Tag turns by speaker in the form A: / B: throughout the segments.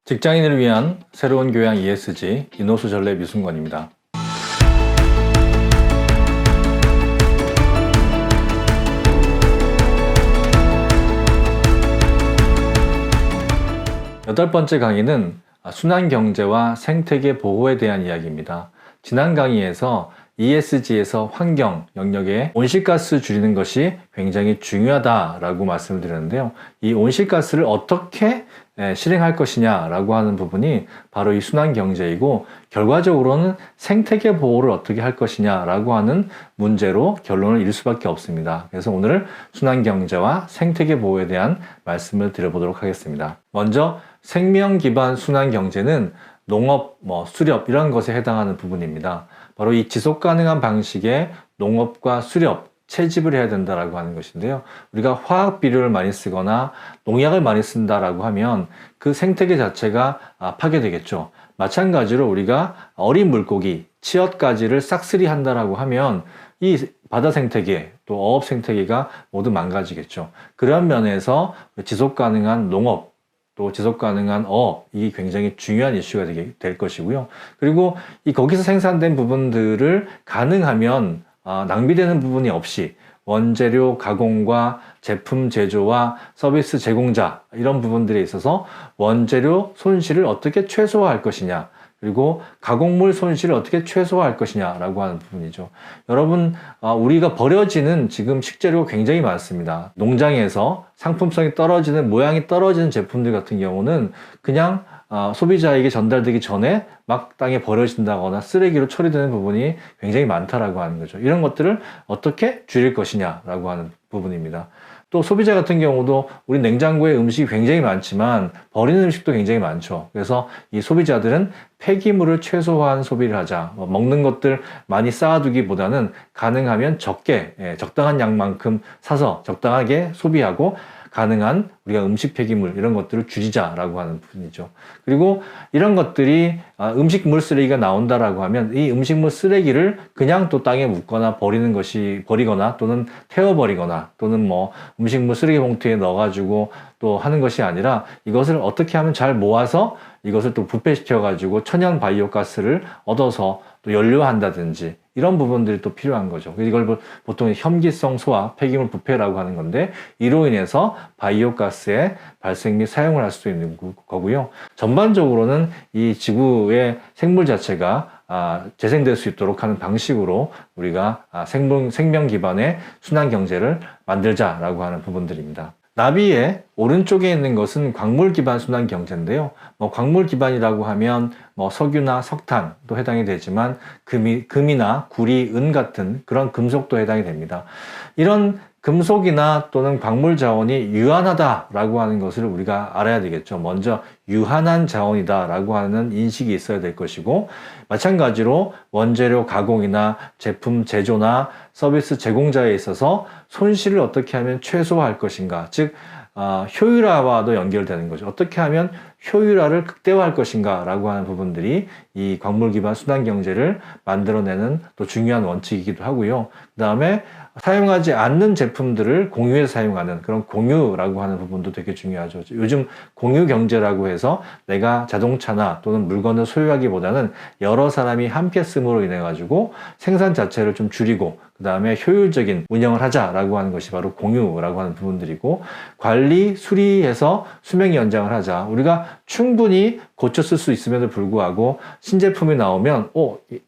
A: 직장인을 위한 새로운 교양 ESG 인호수 전래 류승권입니다. 여덟 번째 강의는 순환경제와 생태계 보호에 대한 이야기입니다. 지난 강의에서 ESG에서 환경 영역에 온실가스 줄이는 것이 굉장히 중요하다라고 말씀을 드렸는데요. 이 온실가스를 어떻게 실행할 것이냐라고 하는 부분이 바로 이 순환경제이고, 결과적으로는 생태계 보호를 어떻게 할 것이냐라고 하는 문제로 결론을 잃을 수밖에 없습니다. 그래서 오늘 순환경제와 생태계 보호에 대한 말씀을 드려보도록 하겠습니다. 먼저 생명 기반 순환경제는 농업, 수렵 이런 것에 해당하는 부분입니다. 바로 이 지속 가능한 방식의 농업과 수렵, 채집을 해야 된다라고 하는 것인데요. 우리가 화학 비료를 많이 쓰거나 농약을 많이 쓴다라고 하면 그 생태계 자체가 파괴되겠죠. 마찬가지로 우리가 어린 물고기, 치엿가지를 싹쓸이 한다라고 하면 이 바다 생태계, 또 어업 생태계가 모두 망가지겠죠. 그런 면에서 지속 가능한 농업, 또 지속 가능한 어업, 이게 굉장히 중요한 이슈가 될 것이고요. 그리고 거기서 생산된 부분들을 가능하면 낭비되는 부분이 없이 원재료 가공과 제품 제조와 서비스 제공자, 이런 부분들에 있어서 원재료 손실을 어떻게 최소화할 것이냐, 그리고 가공물 손실을 어떻게 최소화할 것이냐라고 하는 부분이죠. 여러분, 우리가 버려지는 지금 식재료가 굉장히 많습니다. 농장에서 상품성이 떨어지는, 모양이 떨어지는 제품들 같은 경우는 그냥 소비자에게 전달되기 전에 막 땅에 버려진다거나 쓰레기로 처리되는 부분이 굉장히 많다라고 하는 거죠. 이런 것들을 어떻게 줄일 것이냐라고 하는 부분입니다. 또 소비자 같은 경우도 우리 냉장고에 음식이 굉장히 많지만 버리는 음식도 굉장히 많죠. 그래서 이 소비자들은 폐기물을 최소화한 소비를 하자. 먹는 것들 많이 쌓아두기보다는 가능하면 적게, 적당한 양만큼 사서 적당하게 소비하고, 가능한 우리가 음식 폐기물 이런 것들을 줄이자라고 하는 부분이죠. 그리고 이런 것들이 음식물 쓰레기가 나온다라고 하면 이 음식물 쓰레기를 그냥 또 땅에 묻거나 버리거나 또는 태워버리거나 또는 음식물 쓰레기 봉투에 넣어가지고 또 하는 것이 아니라, 이것을 어떻게 하면 잘 모아서 이것을 또 부패시켜가지고 천연 바이오 가스를 얻어서 또 연료한다든지, 이런 부분들이 또 필요한 거죠. 이걸 보통 혐기성 소화, 폐기물 부패라고 하는 건데, 이로 인해서 바이오 가스의 발생 및 사용을 할 수도 있는 거고요. 전반적으로는 이 지구의 생물 자체가 재생될 수 있도록 하는 방식으로 우리가 생명 기반의 순환 경제를 만들자라고 하는 부분들입니다. 나비의 오른쪽에 있는 것은 광물 기반 순환 경제인데요. 광물 기반이라고 하면 석유나 석탄도 해당이 되지만 금이나 구리, 은 같은 그런 금속도 해당이 됩니다. 이런 금속이나 또는 광물 자원이 유한하다라고 하는 것을 우리가 알아야 되겠죠. 먼저 유한한 자원이다라고 하는 인식이 있어야 될 것이고, 마찬가지로 원재료 가공이나 제품 제조나 서비스 제공자에 있어서 손실을 어떻게 하면 최소화할 것인가, 즉 효율화와도 연결되는 거죠. 어떻게 하면 효율화를 극대화할 것인가 라고 하는 부분들이 이 광물 기반 순환 경제를 만들어내는 또 중요한 원칙이기도 하고요. 그 다음에 사용하지 않는 제품들을 공유해서 사용하는 그런 공유라고 하는 부분도 되게 중요하죠. 요즘 공유 경제라고 해서 내가 자동차나 또는 물건을 소유하기보다는 여러 사람이 함께 쓰므로 인해 가지고 생산 자체를 좀 줄이고, 그 다음에 효율적인 운영을 하자라고 하는 것이 바로 공유라고 하는 부분들이고, 관리, 수리해서 수명 연장을 하자. 우리가 충분히 고쳐 쓸 수 있음에도 불구하고 신제품이 나오면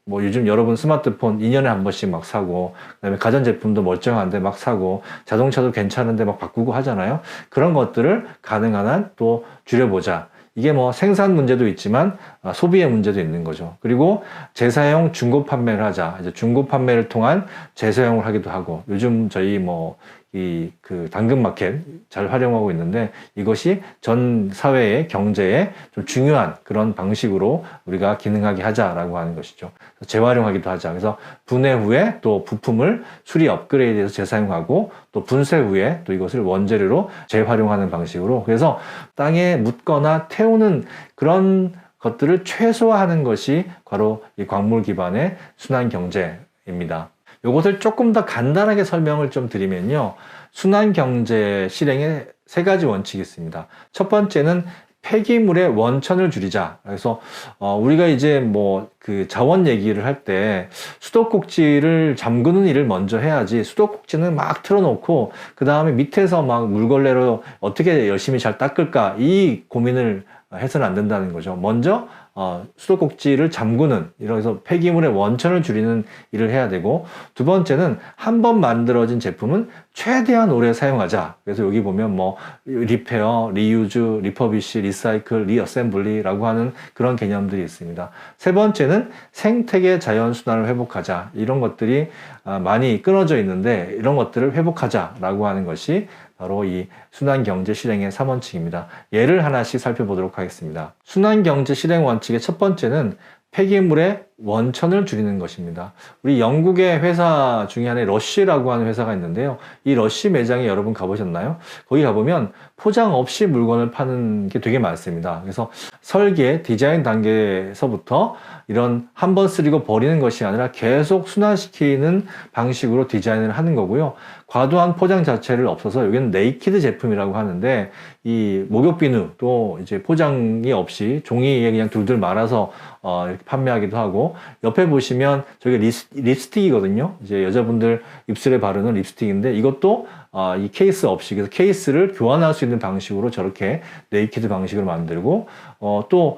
A: 요즘 여러분 스마트폰 2년에 한 번씩 막 사고, 그다음에 가전제품도 멀쩡한데 막 사고, 자동차도 괜찮은데 막 바꾸고 하잖아요. 그런 것들을 가능한 한 또 줄여보자. 이게 생산 문제도 있지만 소비의 문제도 있는 거죠. 그리고 재사용 중고 판매를 하자. 이제 중고 판매를 통한 재사용을 하기도 하고, 요즘 저희 당근마켓 잘 활용하고 있는데, 이것이 전 사회의 경제에 좀 중요한 그런 방식으로 우리가 기능하게 하자라고 하는 것이죠. 재활용하기도 하자. 그래서 분해 후에 또 부품을 수리 업그레이드해서 재사용하고, 또 분쇄 후에 또 이것을 원재료로 재활용하는 방식으로, 그래서 땅에 묻거나 태우는 그런 것들을 최소화하는 것이 바로 이 광물 기반의 순환 경제입니다. 이것을 조금 더 간단하게 설명을 좀 드리면요. 순환경제 실행에 세 가지 원칙이 있습니다. 첫 번째는 폐기물의 원천을 줄이자. 그래서 우리가 이제 뭐 그 자원 얘기를 할 때 수도꼭지를 잠그는 일을 먼저 해야지, 수도꼭지는 막 틀어놓고 그 다음에 밑에서 막 물걸레로 어떻게 열심히 잘 닦을까, 이 고민을 해서는 안 된다는 거죠. 먼저 수도꼭지를 잠그는, 이래서 폐기물의 원천을 줄이는 일을 해야 되고, 두 번째는 한 번 만들어진 제품은 최대한 오래 사용하자. 그래서 여기 보면 뭐 리페어, 리유즈, 리퍼비쉬, 리사이클, 리어셈블리라고 하는 그런 개념들이 있습니다. 세 번째는 생태계 자연순환을 회복하자. 이런 것들이 많이 끊어져 있는데 이런 것들을 회복하자라고 하는 것이 바로 이 순환경제 실행의 3원칙입니다. 예를 하나씩 살펴보도록 하겠습니다. 순환경제 실행 원칙의 첫 번째는 폐기물의 원천을 줄이는 것입니다. 우리 영국의 회사 중에 하나의 러쉬라고 하는 회사가 있는데요. 이 러쉬 매장에 여러분 가보셨나요? 거기 가보면 포장 없이 물건을 파는 게 되게 많습니다. 그래서 설계, 디자인 단계에서부터 이런 한 번 쓰리고 버리는 것이 아니라 계속 순환시키는 방식으로 디자인을 하는 거고요. 과도한 포장 자체를 없어서 여기는 네이키드 제품이라고 하는데, 이 목욕 비누 또 이제 포장이 없이 종이에 그냥 둘둘 말아서 이렇게 판매하기도 하고, 옆에 보시면 저게 립스틱이거든요. 이제 여자분들 입술에 바르는 립스틱인데 이것도 이 케이스 없이, 그래서 케이스를 교환할 수 있는 방식으로 저렇게 네이키드 방식으로 만들고, 또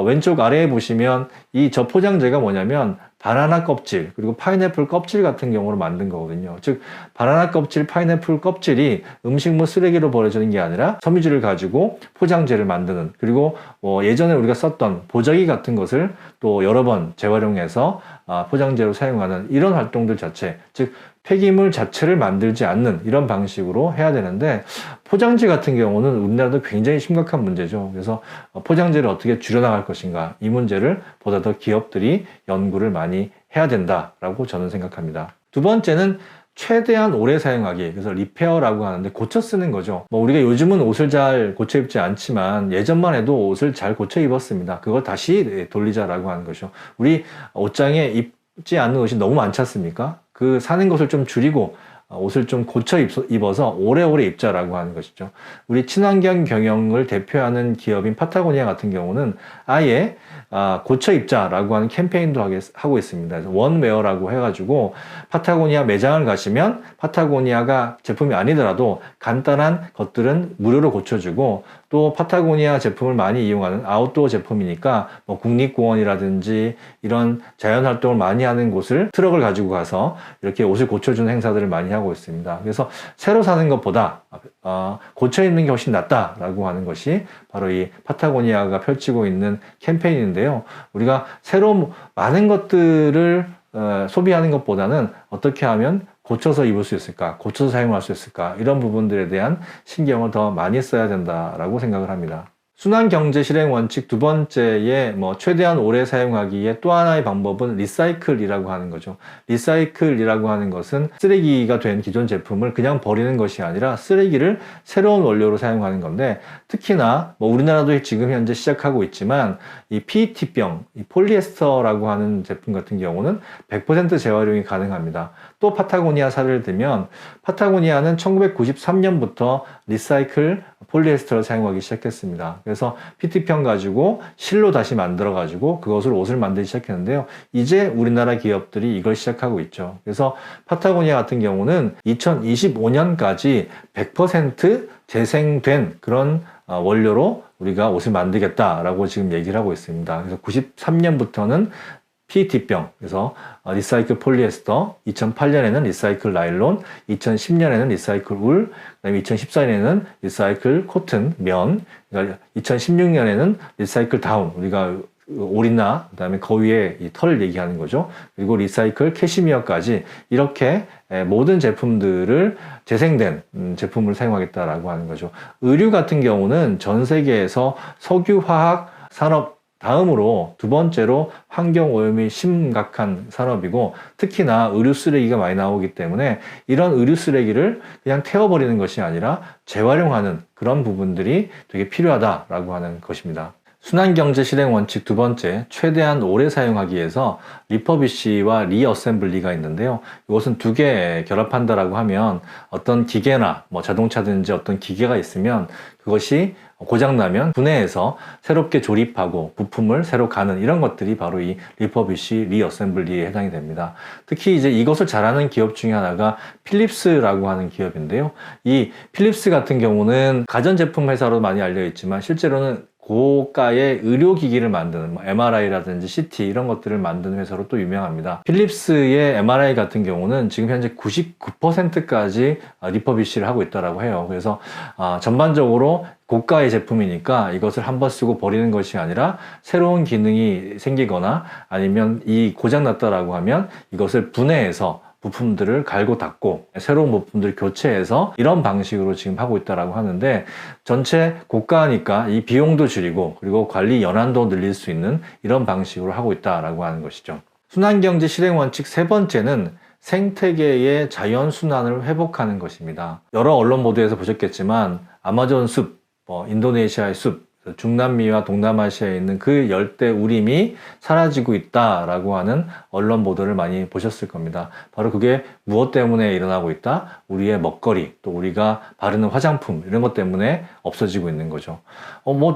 A: 왼쪽 아래에 보시면 이 저 포장재가 뭐냐면 바나나 껍질 그리고 파인애플 껍질 같은 경우로 만든 거거든요. 즉 바나나 껍질, 파인애플 껍질이 음식물 쓰레기로 버려지는 게 아니라 섬유질을 가지고 포장재를 만드는, 그리고 예전에 우리가 썼던 보자기 같은 것을 또 여러 번 재활용해서 포장재로 사용하는 이런 활동들 자체, 즉 폐기물 자체를 만들지 않는 이런 방식으로 해야 되는데, 포장재 같은 경우는 우리나라도 굉장히 심각한 문제죠. 그래서 포장재를 어떻게 줄여나갈 것인가, 이 문제를 보다 더 기업들이 연구를 많이 해야 된다라고 저는 생각합니다. 두 번째는 최대한 오래 사용하기, 그래서 리페어라고 하는데 고쳐 쓰는 거죠. 뭐 우리가 요즘은 옷을 잘 고쳐 입지 않지만 예전만 해도 옷을 잘 고쳐 입었습니다. 그걸 다시 돌리자라고 하는 거죠. 우리 옷장에 입지 않는 옷이 너무 많지 않습니까? 그 사는 것을 좀 줄이고 옷을 좀 고쳐 입어서 오래오래 입자라고 하는 것이죠. 우리 친환경 경영을 대표하는 기업인 파타고니아 같은 경우는 아예 고쳐 입자라고 하는 캠페인도 하고 있습니다. 그래서 원웨어라고 해가지고 파타고니아 매장을 가시면 파타고니아가 제품이 아니더라도 간단한 것들은 무료로 고쳐주고, 또 파타고니아 제품을 많이 이용하는 아웃도어 제품이니까 뭐 국립공원이라든지 이런 자연활동을 많이 하는 곳을 트럭을 가지고 가서 이렇게 옷을 고쳐주는 행사들을 많이 하고 있습니다. 그래서 새로 사는 것보다 고쳐 입는 게 훨씬 낫다라고 하는 것이 바로 이 파타고니아가 펼치고 있는 캠페인인데요. 우리가 새로 많은 것들을 소비하는 것보다는 어떻게 하면 고쳐서 입을 수 있을까, 고쳐서 사용할 수 있을까, 이런 부분들에 대한 신경을 더 많이 써야 된다라고 생각을 합니다. 순환경제 실행 원칙 두 번째에 최대한 오래 사용하기에 또 하나의 방법은 리사이클이라고 하는 거죠. 리사이클이라고 하는 것은 쓰레기가 된 기존 제품을 그냥 버리는 것이 아니라 쓰레기를 새로운 원료로 사용하는 건데, 특히나 우리나라도 지금 현재 시작하고 있지만 이 PET병, 이 폴리에스터라고 하는 제품 같은 경우는 100% 재활용이 가능합니다. 또 파타고니아 사례를 들면 파타고니아는 1993년부터 리사이클 폴리에스터를 사용하기 시작했습니다. 그래서 PET병 가지고 실로 다시 만들어 가지고 그것을 옷을 만들기 시작했는데요. 이제 우리나라 기업들이 이걸 시작하고 있죠. 그래서 파타고니아 같은 경우는 2025년까지 100% 재생된 그런 원료로 우리가 옷을 만들겠다라고 지금 얘기를 하고 있습니다. 그래서 93년부터는 PET병, 그래서 리사이클 폴리에스터, 2008년에는 리사이클 나일론, 2010년에는 리사이클 울, 그다음에 2014년에는 리사이클 코튼, 면, 2016년에는 리사이클 다운, 우리가 올이나 그다음에 거위의 이 털을 얘기하는 거죠. 그리고 리사이클 캐시미어까지 이렇게 모든 제품들을 재생된 제품을 사용하겠다라고 하는 거죠. 의류 같은 경우는 전 세계에서 석유화학 산업 다음으로 두 번째로 환경오염이 심각한 산업이고, 특히나 의류 쓰레기가 많이 나오기 때문에 이런 의류 쓰레기를 그냥 태워버리는 것이 아니라 재활용하는 그런 부분들이 되게 필요하다라고 하는 것입니다. 순환경제 실행 원칙 두 번째, 최대한 오래 사용하기 위해서 리퍼비쉬와 리어셈블리가 있는데요. 이것은 두 개 결합한다라고 하면 어떤 기계나 뭐 자동차든지 어떤 기계가 있으면 그것이 고장나면 분해해서 새롭게 조립하고 부품을 새로 가는 이런 것들이 바로 이 리퍼비쉬, 리어셈블리에 해당이 됩니다. 특히 이제 이것을 잘하는 기업 중에 하나가 필립스라고 하는 기업인데요. 이 필립스 같은 경우는 가전제품 회사로 많이 알려 있지만 실제로는 고가의 의료기기를 만드는 MRI라든지 CT 이런 것들을 만드는 회사로 또 유명합니다. 필립스의 MRI 같은 경우는 지금 현재 99%까지 리퍼비쉬를 하고 있다고 해요. 그래서 전반적으로 고가의 제품이니까 이것을 한번 쓰고 버리는 것이 아니라 새로운 기능이 생기거나 아니면 이 고장났다라고 하면 이것을 분해해서 부품들을 갈고 닦고 새로운 부품들을 교체해서 이런 방식으로 지금 하고 있다라고 하는데, 전체 고가니까 이 비용도 줄이고 그리고 관리 연한도 늘릴 수 있는 이런 방식으로 하고 있다라고 하는 것이죠. 순환경제 실행 원칙 세 번째는 생태계의 자연순환을 회복하는 것입니다. 여러 언론 보도에서 보셨겠지만 아마존 숲, 인도네시아의 숲, 중남미와 동남아시아에 있는 그 열대 우림이 사라지고 있다라고 하는 언론 보도를 많이 보셨을 겁니다. 바로 그게 무엇 때문에 일어나고 있다? 우리의 먹거리, 또 우리가 바르는 화장품 이런 것 때문에 없어지고 있는 거죠.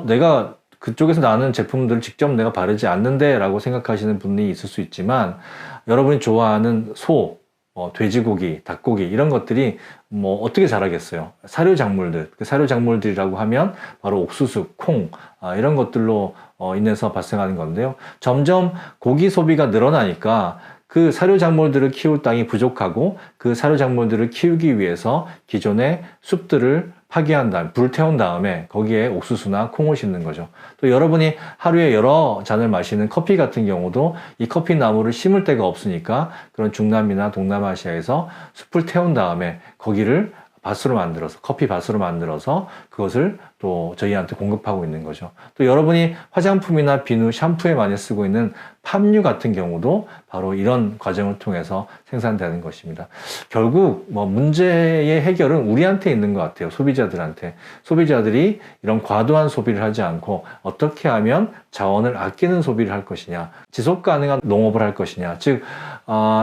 A: 내가 그쪽에서 나는 제품들을 직접 내가 바르지 않는데 라고 생각하시는 분이 있을 수 있지만, 여러분이 좋아하는 소, 돼지고기, 닭고기 이런 것들이 어떻게 자라겠어요? 사료작물들, 그 사료작물들이라고 하면 바로 옥수수, 콩 이런 것들로 인해서 발생하는 건데요. 점점 고기 소비가 늘어나니까 그 사료작물들을 키울 땅이 부족하고 그 사료작물들을 키우기 위해서 기존의 숲들을 파기한 다음, 불태운 다음에 거기에 옥수수나 콩을 심는 거죠. 또 여러분이 하루에 여러 잔을 마시는 커피 같은 경우도 이 커피 나무를 심을 데가 없으니까 그런 중남미나 동남아시아에서 숲을 태운 다음에 거기를 밭으로 만들어서, 커피 밭으로 만들어서 그것을 또 저희한테 공급하고 있는 거죠. 또 여러분이 화장품이나 비누, 샴푸에 많이 쓰고 있는 팜유 같은 경우도 바로 이런 과정을 통해서 생산되는 것입니다. 결국 문제의 해결은 우리한테 있는 것 같아요. 소비자들한테. 소비자들이 이런 과도한 소비를 하지 않고 어떻게 하면 자원을 아끼는 소비를 할 것이냐, 지속 가능한 농업을 할 것이냐, 즉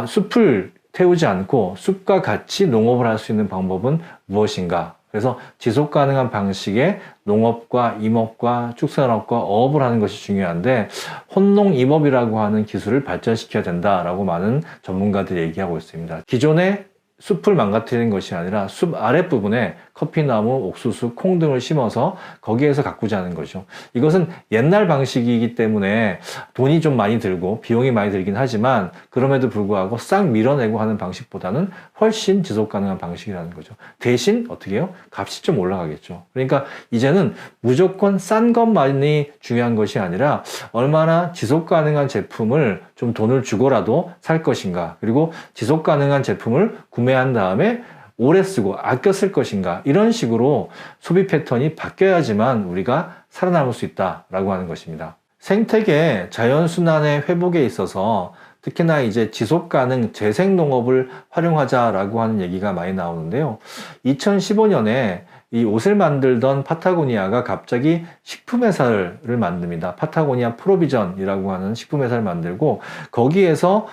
A: 숲을 태우지 않고 숲과 같이 농업을 할 수 있는 방법은 무엇인가? 그래서 지속 가능한 방식의 농업과 임업과 축산업과 어업을 하는 것이 중요한데, 혼농임업이라고 하는 기술을 발전시켜야 된다라고 많은 전문가들이 얘기하고 있습니다. 기존의 숲을 망가뜨리는 것이 아니라 숲 아랫부분에 커피나무, 옥수수, 콩 등을 심어서 거기에서 가꾸자 하는 거죠. 이것은 옛날 방식이기 때문에 돈이 좀 많이 들고 비용이 많이 들긴 하지만 그럼에도 불구하고 싹 밀어내고 하는 방식보다는 훨씬 지속 가능한 방식이라는 거죠. 대신 어떻게 해요? 값이 좀 올라가겠죠. 그러니까 이제는 무조건 싼 것만이 중요한 것이 아니라 얼마나 지속 가능한 제품을 좀 돈을 주고라도 살 것인가, 그리고 지속 가능한 제품을 구매한 다음에 오래 쓰고 아껴 쓸 것인가, 이런 식으로 소비 패턴이 바뀌어야지만 우리가 살아남을 수 있다라고 하는 것입니다. 생태계 자연순환의 회복에 있어서 특히나 이제 지속가능 재생농업을 활용하자라고 하는 얘기가 많이 나오는데요. 2015년에 이 옷을 만들던 파타고니아가 갑자기 식품회사를 만듭니다. 파타고니아 프로비전이라고 하는 식품회사를 만들고 거기에서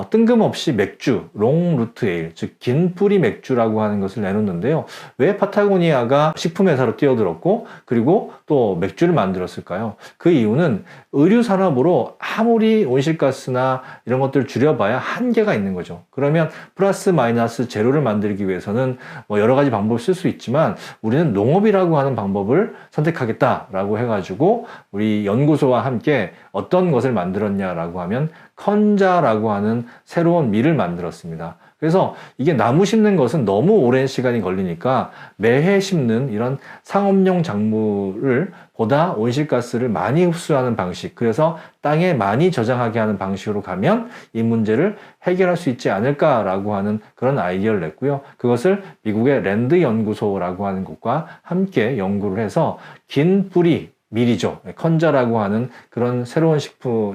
A: 뜬금없이 맥주, 롱루트 에일, 즉 긴 뿌리 맥주라고 하는 것을 내놓는데요. 왜 파타고니아가 식품회사로 뛰어들었고 그리고 또 맥주를 만들었을까요? 그 이유는 의류 산업으로 아무리 온실가스나 이런 것들을 줄여봐야 한계가 있는 거죠. 그러면 플러스 마이너스 제로를 만들기 위해서는 여러 가지 방법을 쓸 수 있지만 우리는 농업이라고 하는 방법을 선택하겠다라고 해가지고 우리 연구소와 함께 어떤 것을 만들었냐라고 하면 컨자라고 하는 새로운 밀을 만들었습니다. 그래서 이게 나무 심는 것은 너무 오랜 시간이 걸리니까 매해 심는 이런 상업용 작물을 보다 온실가스를 많이 흡수하는 방식, 그래서 땅에 많이 저장하게 하는 방식으로 가면 이 문제를 해결할 수 있지 않을까라고 하는 그런 아이디어를 냈고요. 그것을 미국의 랜드 연구소라고 하는 곳과 함께 연구를 해서 긴 뿌리 밀이죠. 컨자라고 하는 그런 새로운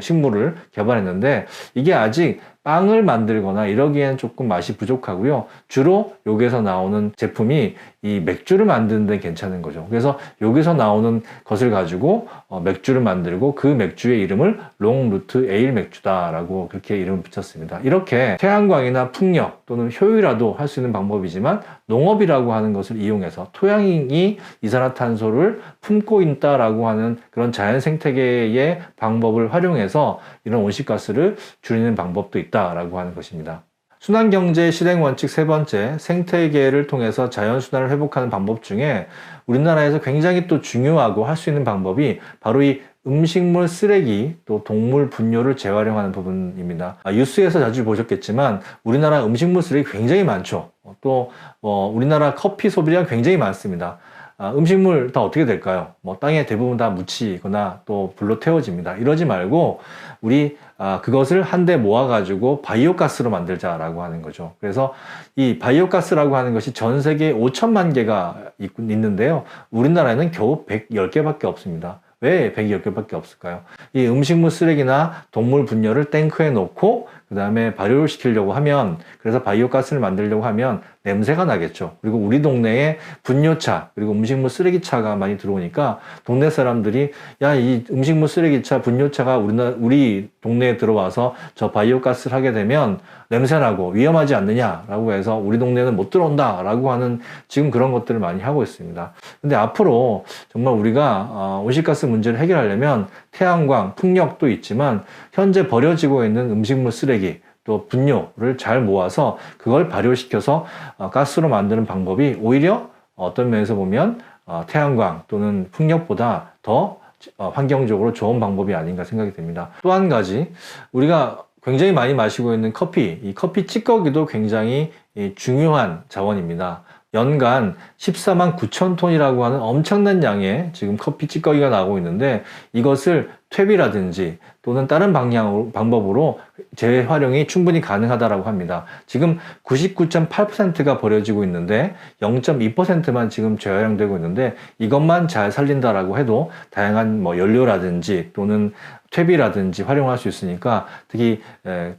A: 식물을 개발했는데 이게 아직 빵을 만들거나 이러기엔 조금 맛이 부족하고요. 주로 여기에서 나오는 제품이 이 맥주를 만드는 데 괜찮은 거죠. 그래서 여기서 나오는 것을 가지고 맥주를 만들고 그 맥주의 이름을 롱루트 에일 맥주다라고 그렇게 이름을 붙였습니다. 이렇게 태양광이나 풍력 또는 효율화도 할 수 있는 방법이지만 농업이라고 하는 것을 이용해서 토양이 이산화탄소를 품고 있다라고 하는 그런 자연 생태계의 방법을 활용해서 이런 온실가스를 줄이는 방법도 있다라고 하는 것입니다. 순환경제 실행 원칙 세 번째, 생태계를 통해서 자연순환을 회복하는 방법 중에 우리나라에서 굉장히 또 중요하고 할 수 있는 방법이 바로 이 음식물 쓰레기 또 동물 분뇨를 재활용하는 부분입니다. 뉴스에서 자주 보셨겠지만 우리나라 음식물 쓰레기 굉장히 많죠. 또 우리나라 커피 소비량 굉장히 많습니다. 음식물 다 어떻게 될까요? 땅에 대부분 다 묻히거나 또 불로 태워집니다. 이러지 말고 우리 그것을 한데 모아가지고 바이오가스로 만들자라고 하는 거죠. 그래서 이 바이오가스라고 하는 것이 전 세계에 5천만 개가 있는데요. 우리나라에는 겨우 110개밖에 없습니다. 왜 110개밖에 없을까요? 이 음식물 쓰레기나 동물 분뇨를 탱크에 놓고 그 다음에 발효를 시키려고 하면, 그래서 바이오가스를 만들려고 하면 냄새가 나겠죠. 그리고 우리 동네에 분뇨차 그리고 음식물 쓰레기차가 많이 들어오니까 동네 사람들이 야, 이 음식물 쓰레기차 분뇨차가 우리 동네에 들어와서 저 바이오가스를 하게 되면 냄새나고 위험하지 않느냐라고 해서 우리 동네는 못 들어온다라고 하는 지금 그런 것들을 많이 하고 있습니다. 근데 앞으로 정말 우리가 온실가스 문제를 해결하려면 태양광, 풍력도 있지만 현재 버려지고 있는 음식물 쓰레기 또 분뇨를 잘 모아서 그걸 발효시켜서 가스로 만드는 방법이 오히려 어떤 면에서 보면 태양광 또는 풍력보다 더 환경적으로 좋은 방법이 아닌가 생각이 됩니다. 또 한 가지, 우리가 굉장히 많이 마시고 있는 커피, 이 커피 찌꺼기도 굉장히 중요한 자원입니다. 연간 14만 9천 톤이라고 하는 엄청난 양의 지금 커피 찌꺼기가 나오고 있는데 이것을 퇴비라든지 또는 다른 방법으로 재활용이 충분히 가능하다고 합니다. 지금 99.8%가 버려지고 있는데 0.2%만 지금 재활용되고 있는데 이것만 잘 살린다라고 해도 다양한 연료라든지 또는 퇴비라든지 활용할 수 있으니까 특히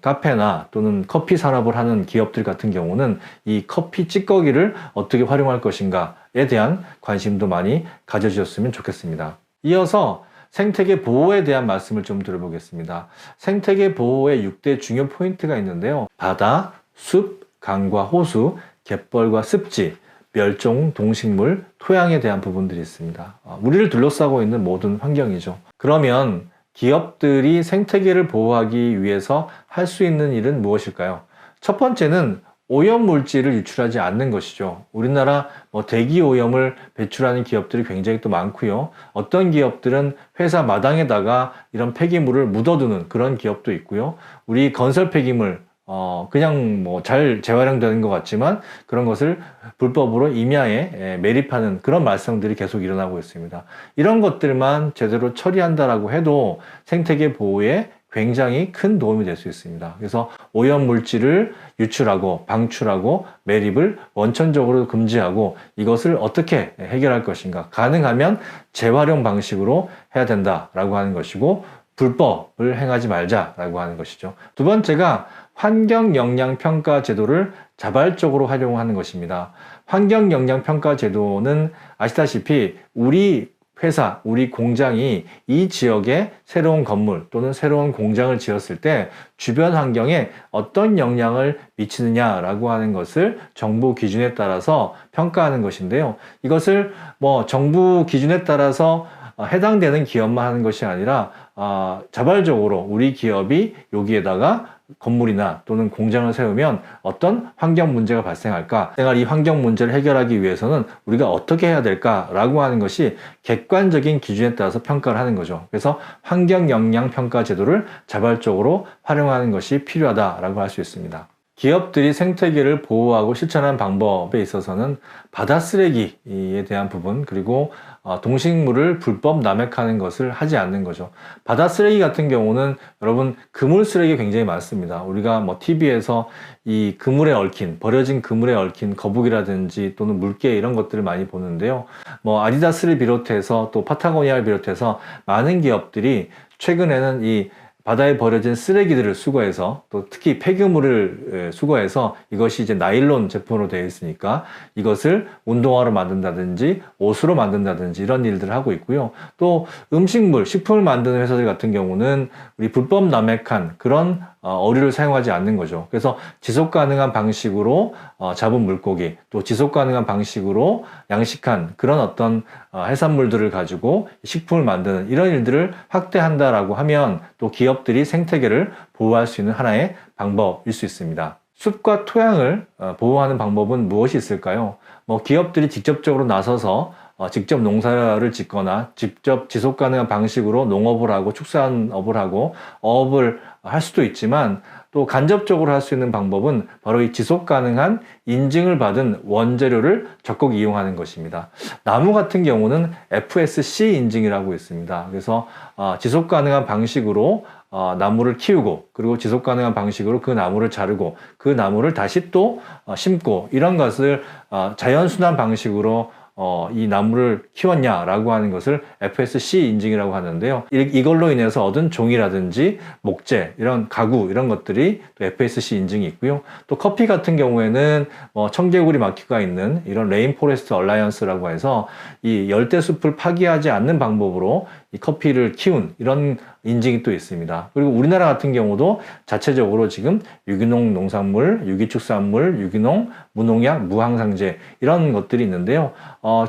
A: 카페나 또는 커피 산업을 하는 기업들 같은 경우는 이 커피 찌꺼기를 어떻게 활용할 것인가에 대한 관심도 많이 가져주셨으면 좋겠습니다. 이어서 생태계 보호에 대한 말씀을 좀 들어보겠습니다. 생태계 보호의 6대 중요 포인트가 있는데요. 바다, 숲, 강과 호수, 갯벌과 습지, 멸종, 동식물, 토양에 대한 부분들이 있습니다. 우리를 둘러싸고 있는 모든 환경이죠. 그러면 기업들이 생태계를 보호하기 위해서 할 수 있는 일은 무엇일까요? 첫 번째는 오염물질을 유출하지 않는 것이죠. 우리나라 대기 오염을 배출하는 기업들이 굉장히 또 많고요. 어떤 기업들은 회사 마당에다가 이런 폐기물을 묻어두는 그런 기업도 있고요. 우리 건설 폐기물 그냥 잘 재활용되는 것 같지만 그런 것을 불법으로 임야에 매립하는 그런 말썽들이 계속 일어나고 있습니다. 이런 것들만 제대로 처리한다라고 해도 생태계 보호에 굉장히 큰 도움이 될 수 있습니다. 그래서 오염물질을 유출하고 방출하고 매립을 원천적으로 금지하고 이것을 어떻게 해결할 것인가, 가능하면 재활용 방식으로 해야 된다라고 하는 것이고 불법을 행하지 말자라고 하는 것이죠. 두 번째가 환경영향평가 제도를 자발적으로 활용하는 것입니다. 환경영향평가 제도는 아시다시피 우리 회사, 우리 공장이 이 지역에 새로운 건물 또는 새로운 공장을 지었을 때 주변 환경에 어떤 영향을 미치느냐라고 하는 것을 정부 기준에 따라서 평가하는 것인데요. 이것을 정부 기준에 따라서 해당되는 기업만 하는 것이 아니라 자발적으로 우리 기업이 여기에다가 건물이나 또는 공장을 세우면 어떤 환경 문제가 발생할까? 이 환경 문제를 해결하기 위해서는 우리가 어떻게 해야 될까라고 하는 것이 객관적인 기준에 따라서 평가를 하는 거죠. 그래서 환경 영향 평가 제도를 자발적으로 활용하는 것이 필요하다라고 할 수 있습니다. 기업들이 생태계를 보호하고 실천하는 방법에 있어서는 바다 쓰레기에 대한 부분, 그리고 동식물을 불법 남획하는 것을 하지 않는 거죠. 바다 쓰레기 같은 경우는 여러분 그물 쓰레기 굉장히 많습니다. 우리가 TV에서 이 그물에 얽힌, 버려진 그물에 얽힌 거북이라든지 또는 물개 이런 것들을 많이 보는데요. 아디다스를 비롯해서 또 파타고니아를 비롯해서 많은 기업들이 최근에는 이 바다에 버려진 쓰레기들을 수거해서 또 특히 폐기물을 수거해서 이것이 이제 나일론 제품으로 되어 있으니까 이것을 운동화로 만든다든지 옷으로 만든다든지 이런 일들을 하고 있고요. 또 음식물, 식품을 만드는 회사들 같은 경우는 우리 불법 남획한 그런 어류를 사용하지 않는 거죠. 그래서 지속 가능한 방식으로 잡은 물고기, 또 지속 가능한 방식으로 양식한 그런 어떤 해산물들을 가지고 식품을 만드는 이런 일들을 확대한다라고 하면 또 기업들이 생태계를 보호할 수 있는 하나의 방법일 수 있습니다. 숲과 토양을 보호하는 방법은 무엇이 있을까요? 기업들이 직접적으로 나서서 직접 농사를 짓거나 직접 지속 가능한 방식으로 농업을 하고 축산업을 하고 어업을 할 수도 있지만 또 간접적으로 할 수 있는 방법은 바로 이 지속 가능한 인증을 받은 원재료를 적극 이용하는 것입니다. 나무 같은 경우는 FSC 인증이라고 있습니다. 그래서 지속 가능한 방식으로 나무를 키우고 그리고 지속 가능한 방식으로 그 나무를 자르고 그 나무를 다시 또 심고 이런 것을 자연순환 방식으로 이 나무를 키웠냐라고 하는 것을 FSC 인증이라고 하는데요. 이걸로 인해서 얻은 종이라든지 목재, 이런 가구, 이런 것들이 또 FSC 인증이 있고요. 또 커피 같은 경우에는 청개구리 마크가 있는 이런 레인포레스트 얼라이언스라고 해서 이 열대숲을 파괴하지 않는 방법으로 이 커피를 키운 이런 인증이 또 있습니다. 그리고 우리나라 같은 경우도 자체적으로 지금 유기농 농산물, 유기축산물, 유기농, 무농약, 무항상제 이런 것들이 있는데요.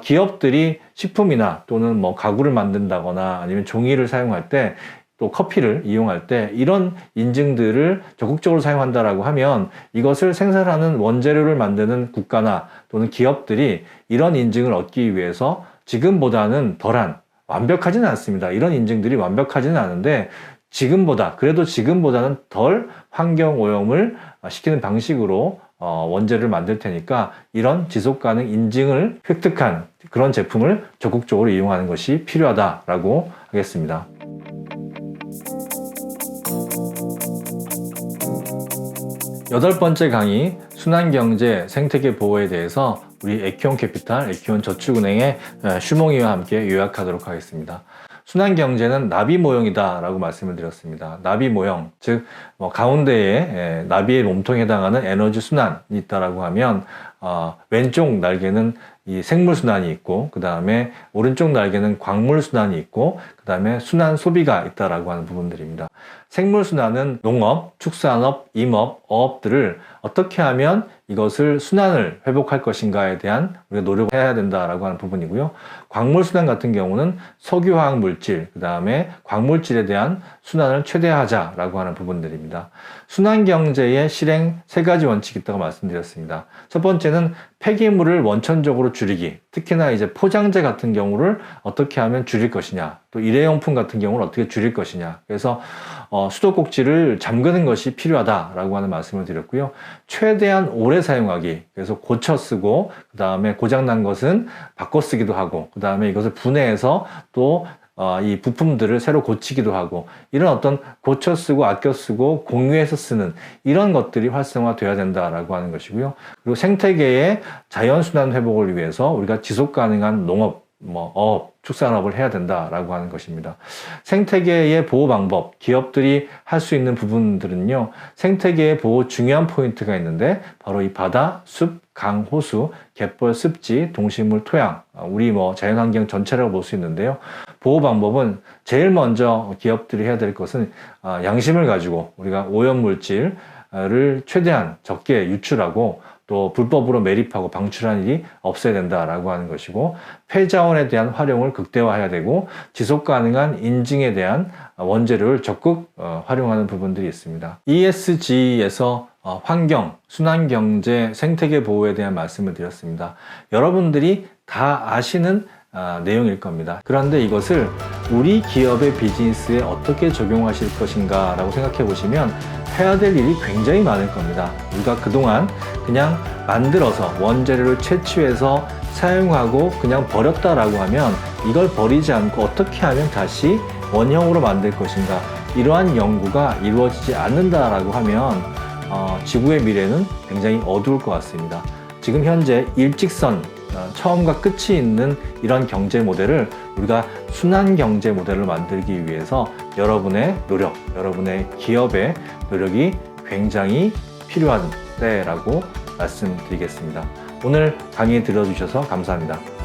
A: 기업들이 식품이나 또는 가구를 만든다거나 아니면 종이를 사용할 때 또 커피를 이용할 때 이런 인증들을 적극적으로 사용한다라고 하면 이것을 생산하는 원재료를 만드는 국가나 또는 기업들이 이런 인증을 얻기 위해서 지금보다는 덜한 완벽하지는 않습니다. 이런 인증들이 완벽하지는 않은데 그래도 지금보다는 덜 환경 오염을 시키는 방식으로 원재료를 만들 테니까 이런 지속 가능 인증을 획득한 그런 제품을 적극적으로 이용하는 것이 필요하다라고 하겠습니다. 여덟 번째 강의, 순환경제 생태계 보호에 대해서 우리 에키온캐피탈, 에키온저축은행의 슈몽이와 함께 요약하도록 하겠습니다. 순환경제는 나비 모형이다 라고 말씀을 드렸습니다. 나비 모형, 즉 가운데에 나비의 몸통에 해당하는 에너지 순환이 있다라고 하면 왼쪽 날개는 이 생물 순환이 있고 그 다음에 오른쪽 날개는 광물 순환이 있고 그 다음에 순환 소비가 있다라고 하는 부분들입니다. 생물 순환은 농업, 축산업, 임업, 어업들을 어떻게 하면 이것을 순환을 회복할 것인가에 대한 우리가 노력을 해야 된다라고 하는 부분이고요. 광물 순환 같은 경우는 석유화학 물질, 그 다음에 광물질에 대한 순환을 최대화하자라고 하는 부분들입니다. 순환 경제의 실행 세 가지 원칙이 있다고 말씀드렸습니다. 첫 번째는 폐기물을 원천적으로 줄이기, 특히나 이제 포장재 같은 경우를 어떻게 하면 줄일 것이냐, 또 일회용품 같은 경우를 어떻게 줄일 것이냐. 그래서 수도꼭지를 잠그는 것이 필요하다라고 하는 말씀을 드렸고요. 최대한 오래 사용하기, 그래서 고쳐 쓰고 그 다음에 고장난 것은 바꿔 쓰기도 하고 그 다음에 이것을 분해해서 또 이 부품들을 새로 고치기도 하고 이런 어떤 고쳐 쓰고 아껴 쓰고 공유해서 쓰는 이런 것들이 활성화되어야 된다라고 하는 것이고요. 그리고 생태계의 자연순환 회복을 위해서 우리가 지속 가능한 농업, 어업, 축산업을 해야 된다라고 하는 것입니다. 생태계의 보호 방법, 기업들이 할 수 있는 부분들은요, 생태계의 보호 중요한 포인트가 있는데 바로 이 바다, 숲, 강, 호수, 갯벌, 습지, 동식물, 토양, 우리 자연환경 전체라고 볼 수 있는데요. 보호 방법은 제일 먼저 기업들이 해야 될 것은 양심을 가지고 우리가 오염물질을 최대한 적게 유출하고 또 불법으로 매립하고 방출하는 일이 없어야 된다라고 하는 것이고, 폐자원에 대한 활용을 극대화해야 되고 지속 가능한 인증에 대한 원재료를 적극 활용하는 부분들이 있습니다. ESG에서 환경, 순환경제, 생태계 보호에 대한 말씀을 드렸습니다. 여러분들이 다 아시는 내용일 겁니다. 그런데 이것을 우리 기업의 비즈니스에 어떻게 적용하실 것인가 라고 생각해 보시면 해야 될 일이 굉장히 많을 겁니다. 우리가 그동안 그냥 만들어서 원재료를 채취해서 사용하고 그냥 버렸다라고 하면 이걸 버리지 않고 어떻게 하면 다시 원형으로 만들 것인가, 이러한 연구가 이루어지지 않는다라고 하면 지구의 미래는 굉장히 어두울 것 같습니다. 지금 현재 일직선 처음과 끝이 있는 이런 경제 모델을 우리가 순환 경제 모델을 만들기 위해서 여러분의 노력, 여러분의 기업의 노력이 굉장히 필요한 때라고 말씀드리겠습니다. 오늘 강의 들어주셔서 감사합니다.